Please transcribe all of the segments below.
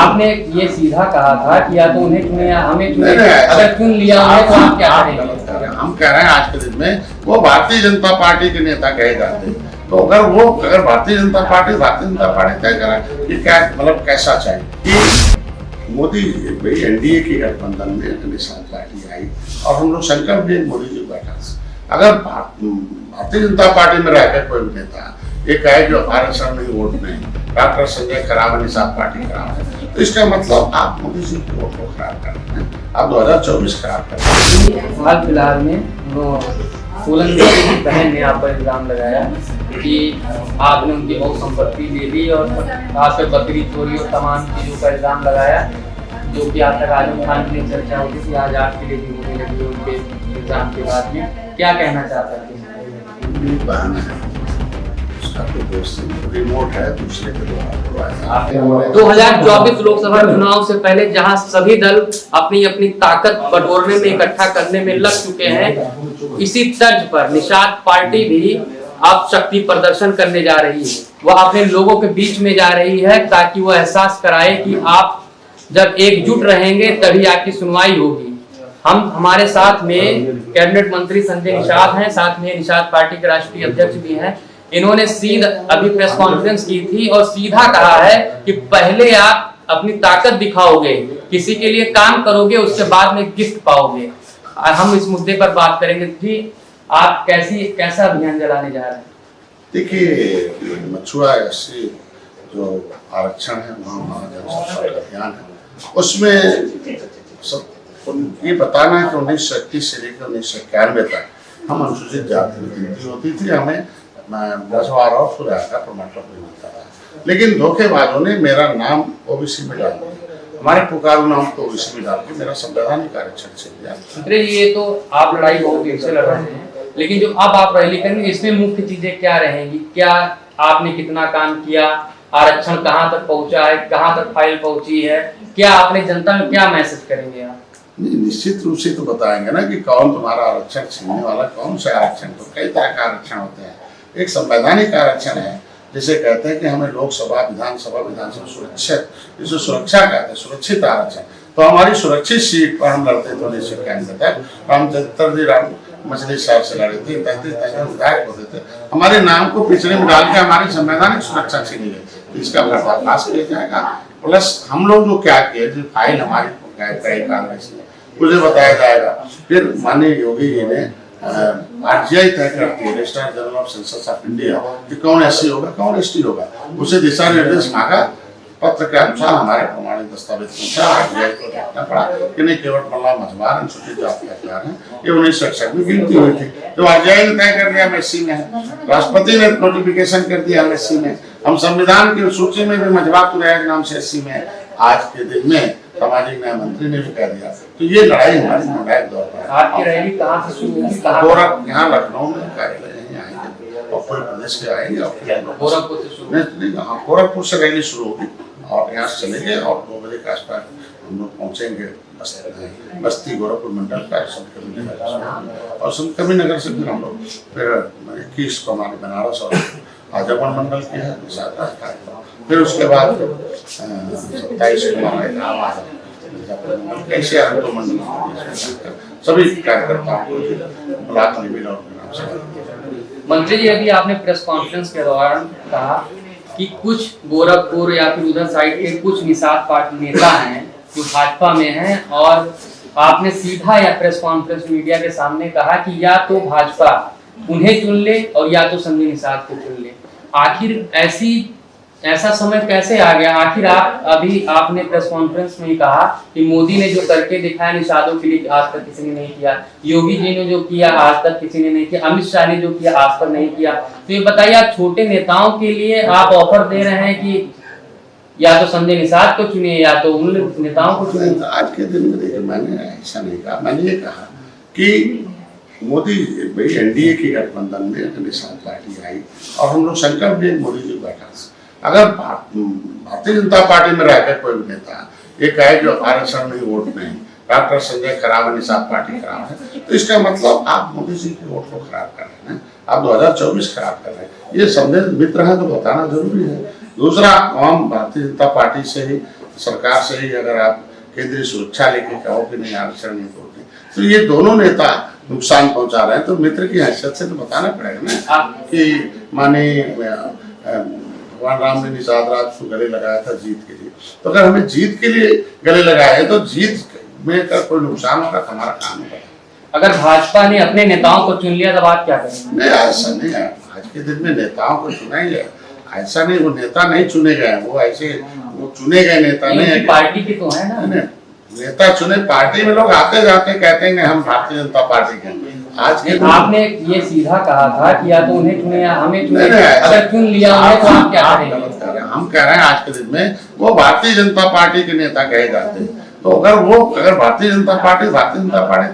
आपने ये सीधा कहा था कि या तो उन्हें चुने या हमें चुने, अगर चुन लिया उन्हें तो आप क्या करेंगे? हम कह रहे हैं आज के दिन में वो भारतीय जनता पार्टी के नेता कहे जाते हैं, तो अगर भारतीय जनता पार्टी तय करा कि क्या मतलब कैसा चाहिए कि मोदी भाई एनडीए की गठबंधन में निशान पार्टी आई और हम लोग संकल्प लिए मोदी जी बैठा। अगर भारतीय जनता पार्टी में रहकर कोई नेता ये कहे जो आरक्षण नहीं वोट नहीं, डॉक्टर संजय खराब है, निशान पार्टी खराब है, तो इसका मतलब आप मोदी जी के वोट को खराब कर रहे हैं, आप 2024 खराब कर रहे हैं। हाल फिलहाल में सोलन की बहन ने आप पर इल्जाम लगाया कि आपने उनकी बहुत संपत्ति ले ली और आप पे बकरी चोरी और तमाम चीजों का इल्जाम लगाया, जो कि आज तक आजम खान की चर्चा होती थी, आज आपके लिए भी होने लगी उनके इल्जाम के बाद में। क्या कहना चाहते हैं? रिमोट है दूसरे के द्वारा 2024 लोकसभा चुनाव से पहले जहां सभी दल अपनी अपनी ताकत बटोरने में, इकट्ठा करने में लग चुके हैं, इसी तर्ज पर निषाद पार्टी भी अब शक्ति प्रदर्शन करने जा रही है। वह अपने लोगों के बीच में जा रही है ताकि वह एहसास कराए कि आप जब एकजुट रहेंगे तभी आपकी सुनवाई होगी। हमारे साथ में कैबिनेट मंत्री संजय निषाद हैं, साथ में निषाद पार्टी के राष्ट्रीय अध्यक्ष भी हैं। इन्होंने अभी प्रेस कॉन्फ्रेंस की थी और सीधा कहा है कि पहले आप अपनी ताकत दिखाओगे, किसी के लिए काम करोगे, उसके बाद में गिफ्ट पाओगे। हम इस मुद्दे पर बात करेंगे कि आप कैसा अभियान चलाने जा रहे हैं? देखिए, मछुआ एससी जो आरक्षण है वहाँ अभियान है, उसमें सब ये बताना है कि 1931 से लेकर 1991 तक हम अनुसूचित जाति में गिनती होती थी, हमें 10 बार और सूर्य का प्रमाण पत्र मिलता था, लेकिन धोखेबाजों ने मेरा नाम ओबीसी में डाल दिया, हमारे पुकारू नाम को ओबीसी में डाल के मेरा संवैधानिक आरक्षण छीन लिया। ये तो आप लड़ाई बहुत देर से लड़ रहे हैं, लेकिन जो अब आप रैली करेंगे इसमें मुख्य चीजें क्या रहेंगी? क्या आपने कितना काम किया, आरक्षण कहाँ तक पहुँचा है, कहाँ तक फाइल पहुँची है, क्या आपने जनता में क्या मैसेज करेंगे आप? निश्चित रूप से तो बताएंगे ना कि कौन तुम्हारा आरक्षण छीनने वाला, कौन से आरक्षण, तो कई तरह का आरक्षण होते हैं। एक संवैधानिक आरक्षण है जिसे कहते हैं कि हमें लोकसभा विधानसभा सुरक्षित, जिसे सुरक्षा कहते हैं, सुरक्षित आरक्षण। तो हमारी सुरक्षित सीट पर हम लड़ते थे 1991 तक, हम जगतर राम मछली साहब से लड़े थे, 33 विधायक होते थे, हमारे नाम को पिछड़े में डाल के हमारी संवैधानिक सुरक्षा छीनी गई। इसका पर्दाफाश किया जाएगा। प्लस हम लोग जो क्या किए, जो फाइल हमारी कांग्रेस में मुझे बताया जाएगा। फिर माननीय योगी जी ने आरटीआई तय करती है, registrar general of census of India, कि कौन एससी होगा कौन एसटी होगा, उसे दिशा निर्देश मांगा, पत्र के अनुसार हमारे प्रमाणित दस्तावेज पहुंचा, आरटीआई को देखना पड़ा कि नहीं केवल मल्ला मझवार अनुसूचित जाति का अखियार है, ये 1967 में गिनती हुई थी, तो आरटीआई ने तय कर दिया हम एससी में है, राष्ट्रपति ने नोटिफिकेशन कर दिया हम एससी में, हम संविधान की सूची में भी मझवार के नाम से एससी में। आज के दिन में सामाजिक न्याय मंत्री ने भी कह दिया। तो ये लड़ाई हमारी निर्णायक दौर पर है। आपकी रैली कहाँ से शुरू होगी? गोरखपुर, यहाँ लखनऊ में कार्यालय आएंगे और पूरे प्रदेश के आएंगे और गोरखपुर से शुरू, हाँ गोरखपुर से रैली शुरू होगी और यहाँ से चलेंगे और 2 बजे के आसपास हम लोग पहुँचेंगे बस्ती गोरखपुर मंडल का संत कबीर नगर, और संत कबीर नगर से फिर हम लोग फिर 21 को हमारे बनारस और आजमगढ़ मंडल के है, फिर उसके बाद 27 को हमारा इलाहाबाद कैसे सभी कार्यकर्ताओं को ब्लॉक लेवल और मंत्री जी, अभी आपने प्रेस कॉन्फ्रेंस के दौरान कहा कि कुछ गोरखपुर या फिर उधर साइड के कुछ निषाद पार्टी नेता हैं जो भाजपा में हैं, और आपने सीधा या प्रेस कॉन्फ्रेंस मीडिया के सामने कहा कि या तो भाजपा उन्हें चुन ले और या तो संजय निषाद को चुन ले। आखिर ऐसा समय कैसे आ गया? आखिर आपने प्रेस कॉन्फ्रेंस में ही कहा कि मोदी ने जो करके दिखाया निषादों के लिए आज तक किसी ने नहीं किया, योगी जी ने जो किया आज तक किसी ने नहीं किया, अमित शाह ने जो किया आज तक नहीं किया। तो ये बताइए, आप छोटे नेताओं के लिए आप ऑफर दे रहे हैं कि या तो संजय निषाद को चुनिए या तो उन नेताओं को चुनिए? आज के दिन में देखिए, मैंने ऐसा नहीं कहा, मैंने ये कहा कि मोदी भाई एनडीए की गठबंधन में निषाद पार्टी आई और हम लोग संकल्प लिए मोदी जी बैठा। अगर भारतीय जनता पार्टी में रहकर कोई नेता ये कहे जो आरक्षण नहीं वोट नहीं, डॉक्टर संजय खराब है, निषाद पार्टी खराब है, तो इसका मतलब आप मोदी जी के वोट को खराब कर रहे हैं, आप 2024 खराब कर रहे हैं। ये संदेश मित्र है तो बताना जरूरी है। दूसरा, हम भारतीय जनता पार्टी से ही सरकार से ही अगर आप केंद्रीय सुरक्षा लेके कहो कि नहीं आरक्षण नहीं तोड़ते, तो ये दोनों नेता नुकसान पहुंचा रहे हैं। तो मित्र की हैसियत से तो बताना पड़ेगा ना कि माने भगवान राम ने निषाद राज को गले लगाया था जीत के लिए, तो अगर हमें जीत के लिए गले लगाया है तो जीत में का कोई नुकसान होगा तो हमारा काम होगा। अगर भाजपा ने अपने नेताओं को चुन लिया तब आप क्या करेंगे? नहीं, ऐसा नहीं है। आज के दिन में नेताओं को चुनाएंगे, ऐसा नहीं, वो नेता नहीं चुने गए, वो ऐसे वो चुने गए नेता नहीं है। पार्टी की तो है ना, नेता चुने, पार्टी में लोग आते जाते कहते हैं हम भारतीय जनता पार्टी के। आज के आपने ये सीधा कहा था कि या तो उन्हें चुने या हमें चुने, अगर चुन लिया उन्हें तो आप क्या करेंगे? हम कह रहे हैं आज के दिन में वो भारतीय जनता पार्टी के नेता कहे जाते हैं, तो अगर भारतीय जनता पार्टी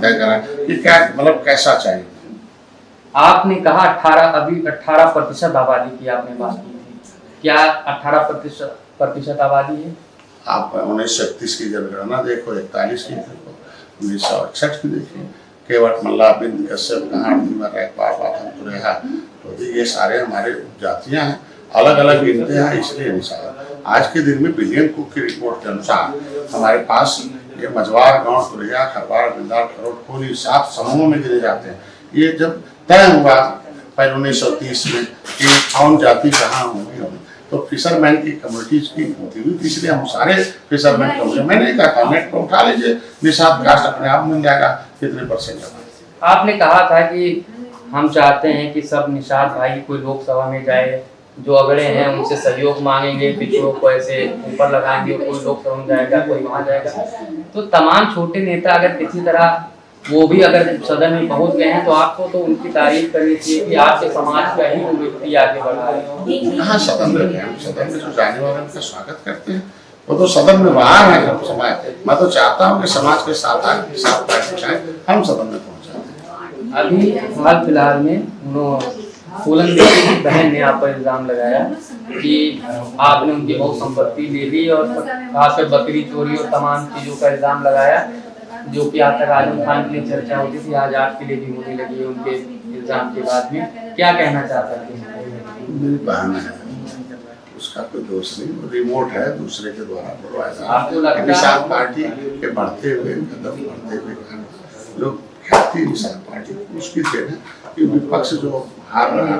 तय करे कि क्या मतलब कैसा चाहिए। आपने कहा 18% आबादी की आपने बात की थी, क्या 18% आबादी है? आप 1931 की जनगणना देखो, 41 की देखो, 1961 की देखिए, केवट मल्ला बिंद कश्यप तो ये सारे हमारे जातियां हैं, अलग अलग गिनते हैं। इसलिए अनुसार आज के दिन में बिलियन कुक की रिपोर्ट के अनुसार हमारे पास ये मझवार, गाँव, तुरैया, खरवार, बिंदार, खरोट, कोली 7 समूहों में गिने जाते हैं। ये जब तय हुआ पहले 1930 में कि कौन जाति कहाँ होंगी, तो फिशरमैन की कम्युनिटीज की होती हुई, इसलिए हम सारे फिशरमैन कम्युनिटी, मैंने कहा था नेट पर उठा लीजिए, निषाद कास्ट अपने आप मिल जाएगा कितने %। आपने कहा था कि हम चाहते हैं कि सब निषाद भाई कोई लोकसभा में जाए, जो अगड़े हैं उनसे सहयोग मांगेंगे, पिछड़ों को ऐसे ऊपर लगाएंगे, कोई लोकसभा में जाएगा कोई वहाँ जाएगा। तो तमाम छोटे नेता अगर किसी तरह वो भी अगर सदन में पहुंच गए हैं तो आपको तो उनकी तारीफ करनी चाहिए कि आपके समाज का ही वो व्यक्ति आगे बढ़ा है। हाँ, सदन में जो जाने वाले उनका स्वागत करते हैं, वो तो सदन में बाहर है समाज। मैं तो चाहता हूँ कि समाज के साथ हम सदन में पहुँचाते हैं। अभी हाल फिलहाल में फूलन देवी की बहन ने आप पर इल्जाम लगाया कि आपने उनकी बहुत संपत्ति ले ली और खासकर बकरी चोरी और तमाम चीजों का इल्जाम लगाया, जो कि आज तक आजम खान के लिए चर्चा होती थी, आज आपके लिए भी होने लगी है उनके इल्जाम के बाद में। क्या कहना चाहता है? मेरी बहन है, उसका कोई दोष नहीं, वो रिमोट है, दूसरे के द्वारा बुलवाया। आपको लगता है निषाद पार्टी के बढ़ते हुए कदम, बढ़ते हुए लोग ख्याति निषाद पार्टी उसकी देन है कि विपक्ष जो हार रहा है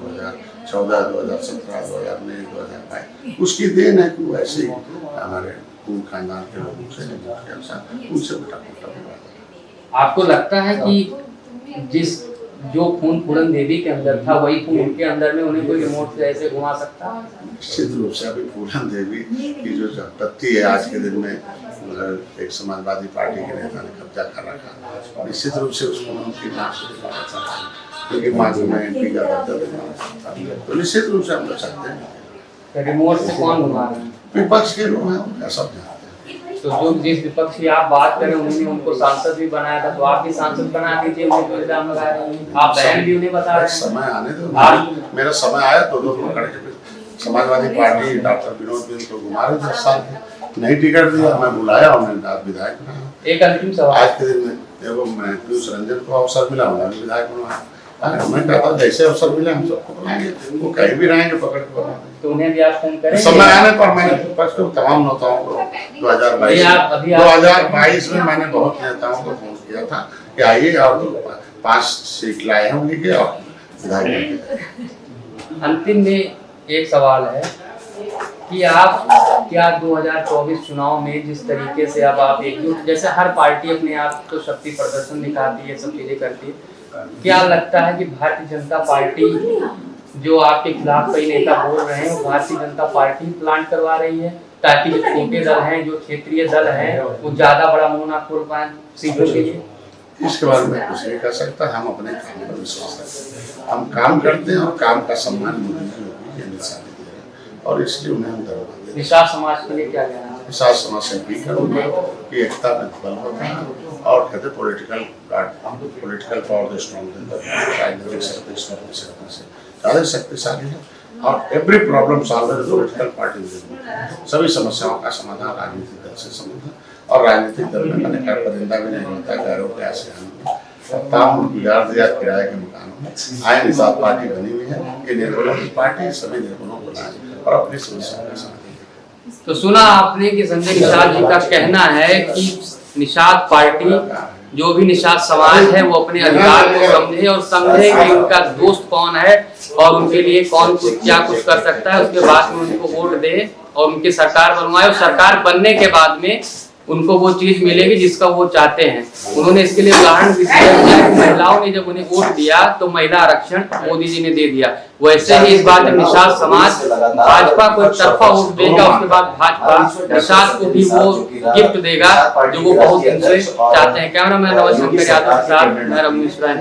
2014, 2017, 2019, 2022, उसकी देन है कि वो ऐसे ही हमारे खून खानदान के लोगों से उनसे बेटा। आपको लगता है कि जो खून फूलन देवी के अंदर था वही खून उनके अंदर में उन्हें कोई रिमोट से ऐसे घुमा सकता? निश्चित रूप से अभी फूलन देवी की जो संपत्ति है आज के दिन में एक समाजवादी पार्टी के नेता ने कब्जा कर रखा, निश्चित रूप से उसको उनकी मां क्योंकि मां जो मैं एमपी का दफ्तर, तो निश्चित रूप से हम लोग चाहते हैं। रिमोट से कौन घुमा रहे हैं? विपक्ष के लोग हैं, उनका सब जानते हैं। तो जो जिस विपक्ष की आप बात करें उन्होंने उनको सांसद भी बनाया था, तो आप भी सांसद बना दीजिए, उन्हें तो इल्जाम लगा रहे हैं, आप बहन भी उन्हें बता रहे हैं। समय आने दो, मेरा समय आया तो दो पकड़ के समाजवादी पार्टी डॉक्टर विनोद बिंद को घुमा रहे 10 साल नहीं टिकट दिया, मैं बुलाया, उन्होंने विधायक बनाया। एक अंतिम सवाल, आज के दिन में देखो मैं पीयूष रंजन को अवसर मिला, उन्होंने विधायक बनाया। मैं कहता हूँ जैसे अवसर मिले हम सबको बनाएंगे, वो कहीं भी रहेंगे पकड़ के बनाएंगे। तो उन्हें भी आप फोन करेंगे? समय आने पर मैंने विपक्ष को तमाम नेताओं को 2022 में मैंने बहुत नेताओं को फोन किया था कि आइए और 5 सीट लाए हैं उन्हीं के और विधायक। अंतिम में एक सवाल है कि आप क्या 2024 चुनाव में जिस तरीके से अब आप एकजुट, जैसे हर पार्टी अपने आप को शक्ति प्रदर्शन दिखाती है, सब चीजें करती है, क्या लगता है कि भारतीय जनता पार्टी जो आपके खिलाफ कई नेता बोल रहे हैं, वो भारतीय जनता पार्टी प्लांट करवा रही है ताकि जो छोटे दल हैं, जो क्षेत्रीय दल हैं, वो ज्यादा बड़ा मुंह ना खोल पाए सीटों के लिए? इसके बारे में कुछ नहीं कर सकता। हम अपने काम पर विश्वास करते हैं, हम काम करते हैं और काम का सम्मान मोदी जी और इसलिए उन्हें हम धन्यवाद। निषाद समाज के लिए क्या कहना है? निषाद समाज से भी करूँगा कि एकता में बल होता है और कहते पॉलिटिकल पावर द स्ट्रॉन्ग, राजनीतिक शक्ति से ज़्यादा शक्तिशाली है और every problem solver political party सभी समस्याओं का समाधान राजनीतिक दल से संबंध है और राजनीतिक दल में मैंने कहा परिंदा भी नहीं होता, घरों के ऐसे तमाम बिगाड़ दिया किराए के मकानों में। आए निषाद पार्टी बनी हुई है, ये निर्बलों की पार्टी, सभी निर्बलों को लाए और अपनी समस्याओं का समाधान। तो सुना आपने कि संजय निषाद जी का कहना है कि निषाद पार्टी, जो भी निषाद समाज है, वो अपने अधिकार को समझे और समझे कि उनका दोस्त कौन है और उनके लिए कौन कुछ क्या कुछ कर सकता है, उसके बाद में उनको वोट दे और उनकी सरकार बनवाए और सरकार बनने के बाद में उनको वो चीज मिलेगी जिसका वो चाहते हैं। उन्होंने इसके लिए उदाहरण भी दिया कि महिलाओं ने जब उन्हें वोट दिया तो महिला आरक्षण मोदी जी ने दे दिया। वैसे ही इस बार जब निषाद समाज भाजपा को एक तरफा वोट देगा, उसके बाद भाजपा निषाद को भी वो गिफ्ट देगा जो वो बहुत दिन से चाहते हैं। कैमरामैन नवल शंकर यादव के साथ मैं रमेश राय।